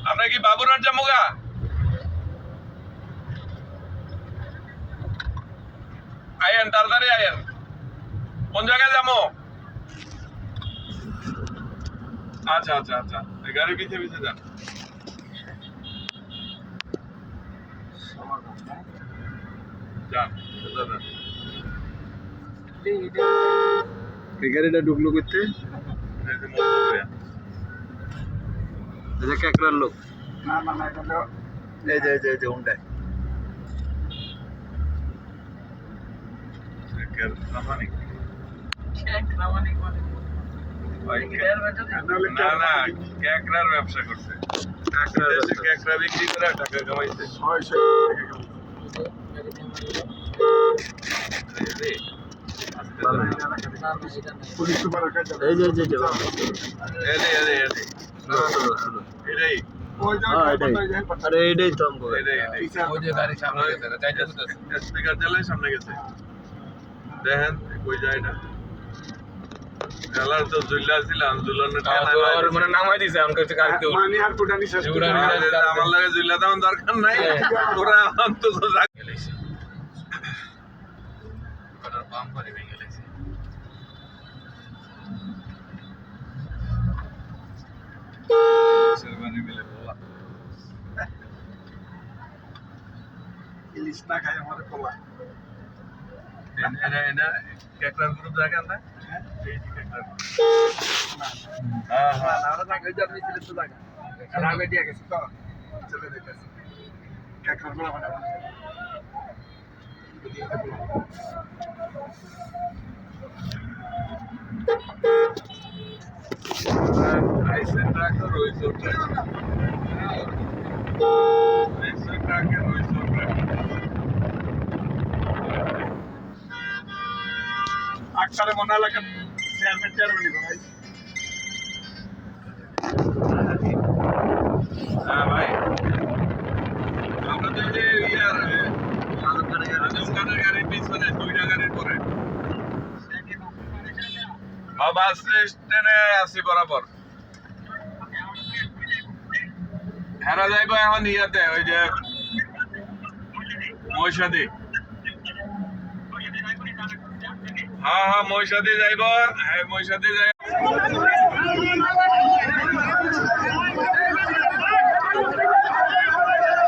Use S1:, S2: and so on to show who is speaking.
S1: আমরা কি বাবুরার জামুগা আয়েন তাড়াতাড়ি আয়েন কোন জায়গায় যাবো আচ্ছা আচ্ছা আচ্ছা গাড়ি পিছিয়ে পিছিয়ে যান যান
S2: এই গাড়িটা ঢুকলো করতে কাকড়ার লোক এই যে উন্ডায়
S1: না না ক্যাকড়ার ব্যবসা করছে ক্যাকড়া বিক্রি করে টাকা কামাইছে
S2: এটাই তো
S1: স্পিকার চালাই সামনে গেছে দেখেন কই যায় না তো জুল্লা ছিলাম
S3: মানে নামাই দিছে আমার কাছে কার কেউ
S1: আমার লাগে জুল্লা দেওয়ার দরকার নাই ওরা অন্তত
S3: পাম্প করে ভেঙে গেছে
S2: ইলিশ না খাই আমার পোলা
S1: ক্যাকড়ার গ্রুপ দেখেন না
S2: আটকালে মনে লাগে চেয়ারম্যান ভাই
S1: হ্যাঁ ভাই আমরা তো যে আজমখানের গাড়ির পিছনে দুইটা গাড়ির পরে বাস স্টেশনে আছি বরাবর হেরা যাইবো এখন ইয়াতে ওই যে মহিষাদি হ্যাঁ মহিষাদি যাইব হ্যাঁ মহিষাদি যাই